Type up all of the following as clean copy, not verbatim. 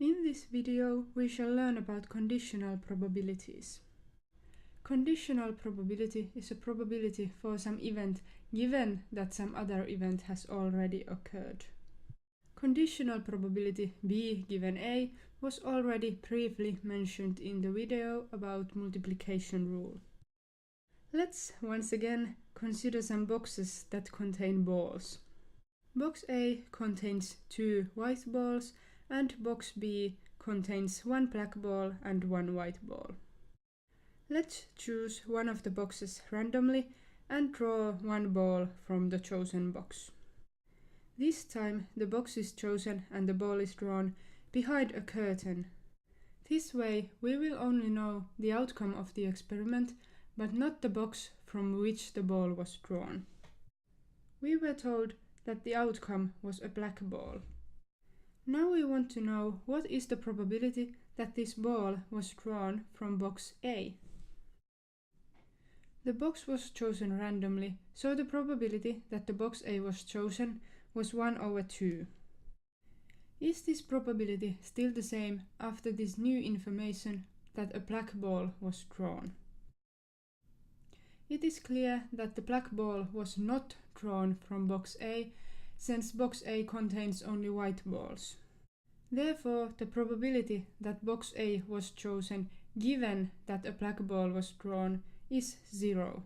In this video, we shall learn about conditional probabilities. Conditional probability is a probability for some event given that some other event has already occurred. Conditional probability B given A was already briefly mentioned in the video about multiplication rule. Let's once again consider some boxes that contain balls. Box A contains 2 white balls and box B contains 1 black ball and 1 white ball. Let's choose one of the boxes randomly and draw 1 ball from the chosen box. This time the box is chosen and the ball is drawn behind a curtain. This way we will only know the outcome of the experiment, but not the box from which the ball was drawn. We were told that the outcome was a black ball. Now we want to know what is the probability that this ball was drawn from box A. The box was chosen randomly, so the probability that the box A was chosen was 1/2. Is this probability still the same after this new information that a black ball was drawn? It is clear that the black ball was not drawn from box A, since box A contains only white balls. Therefore, the probability that box A was chosen given that a black ball was drawn is 0.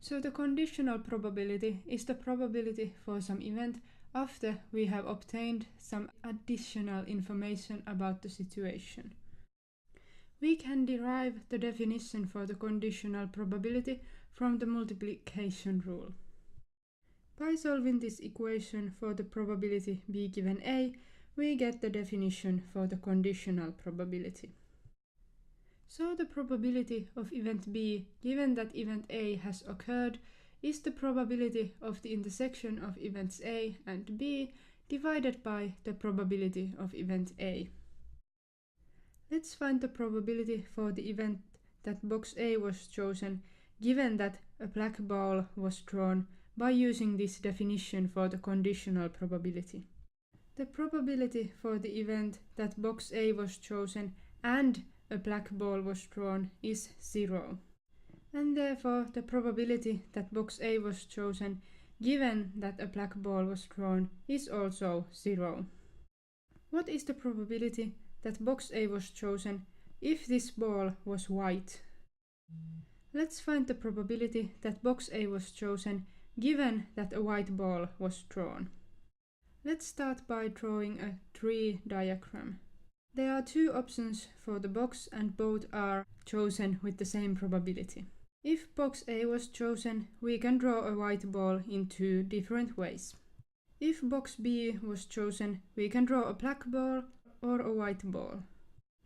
So the conditional probability is the probability for some event after we have obtained some additional information about the situation. We can derive the definition for the conditional probability from the multiplication rule. By solving this equation for the probability B given A, we get the definition for the conditional probability. So the probability of event B given that event A has occurred is the probability of the intersection of events A and B divided by the probability of event A. Let's find the probability for the event that box A was chosen given that a black ball was drawn by using this definition for the conditional probability. The probability for the event that box A was chosen and a black ball was drawn is 0. And therefore the probability that box A was chosen given that a black ball was drawn is also 0. What is the probability that box A was chosen if this ball was white? Let's find the probability that box A was chosen given that a white ball was drawn. Let's start by drawing a tree diagram. There are 2 options for the box and both are chosen with the same probability. If box A was chosen, we can draw a white ball in 2 different ways. If box B was chosen, we can draw a black ball or a white ball.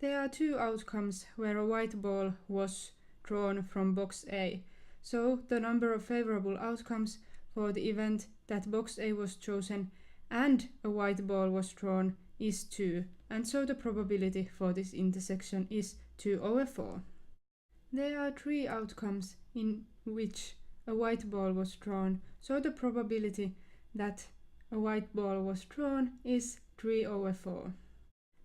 There are 2 outcomes where a white ball was drawn from box A, so the number of favorable outcomes for the event that box A was chosen and a white ball was drawn is 2, and so the probability for this intersection is 2/4. There are 3 outcomes in which a white ball was drawn, so the probability that a white ball was drawn is 3/4.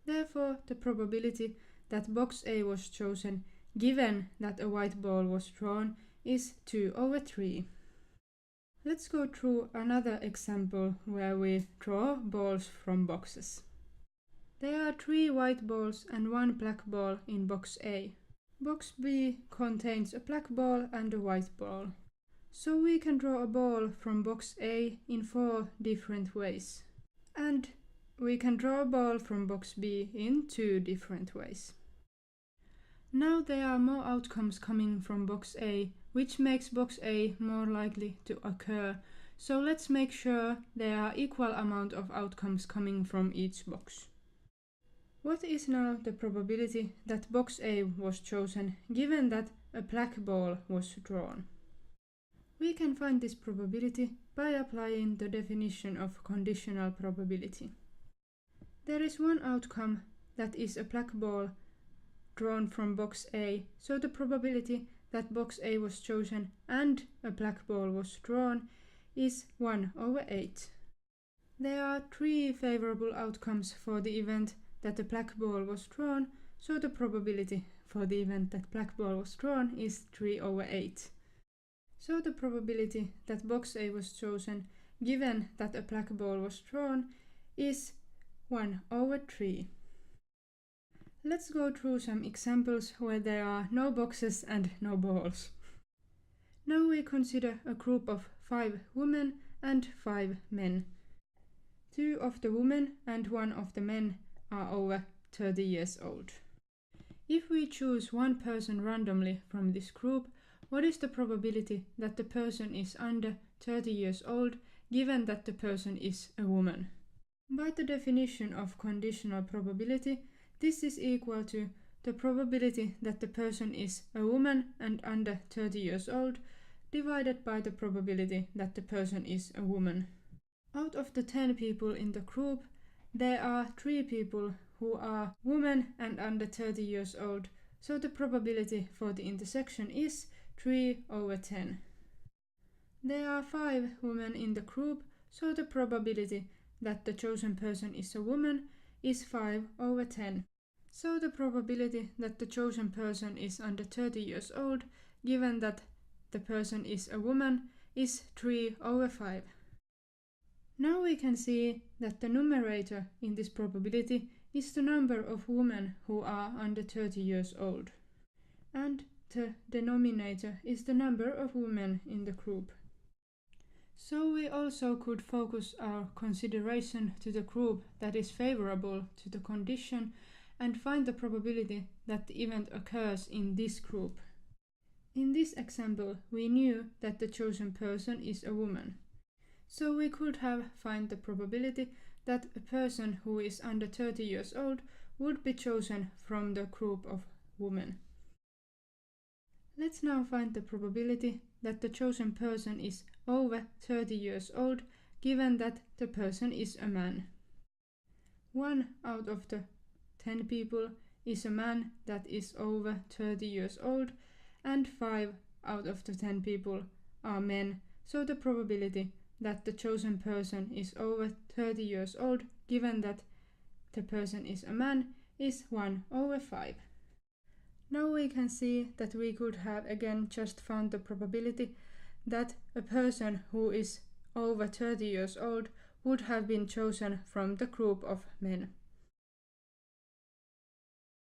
Therefore, the probability that box A was chosen given that a white ball was drawn is 2/3. Let's go through another example where we draw balls from boxes. There are 3 white balls and 1 black ball in box A. Box B contains a black ball and a white ball. So we can draw a ball from box A in 4 different ways. And we can draw a ball from box B in 2 different ways. Now there are more outcomes coming from box A, which makes box A more likely to occur. So let's make sure there are equal amount of outcomes coming from each box. What is now the probability that box A was chosen given that a black ball was drawn? We can find this probability by applying the definition of conditional probability. There is one outcome that is a black ball drawn from box A, so the probability that box A was chosen and a black ball was drawn is 1/8. There are 3 favorable outcomes for the event that a black ball was drawn, so the probability for the event that black ball was drawn is 3/8. So the probability that box A was chosen given that a black ball was drawn is 1/3. Let's go through some examples where there are no boxes and no balls. Now we consider a group of 5 women and 5 men. 2 of the women and 1 of the men are over 30 years old. If we choose one person randomly from this group, what is the probability that the person is under 30 years old given that the person is a woman? By the definition of conditional probability, this is equal to the probability that the person is a woman and under 30 years old divided by the probability that the person is a woman. Out of the 10 people in the group, there are 3 people who are women and under 30 years old, so the probability for the intersection is 3/10. There are 5 women in the group, so the probability that the chosen person is a woman is 5/10. So the probability that the chosen person is under 30 years old, given that the person is a woman, is 3/5. Now we can see that the numerator in this probability is the number of women who are under 30 years old, and the denominator is the number of women in the group. So we also could focus our consideration to the group that is favorable to the condition and find the probability that the event occurs in this group. In this example, we knew that the chosen person is a woman. So we could have find the probability that a person who is under 30 years old would be chosen from the group of women. Let's now find the probability that the chosen person is over 30 years old, given that the person is a man. 1 out of the 10 people is a man that is over 30 years old, and 5 out of the 10 people are men, so the probability that the chosen person is over 30 years old, given that the person is a man, is 1/5. Now we can see that we could have again just found the probability that a person who is over 30 years old would have been chosen from the group of men.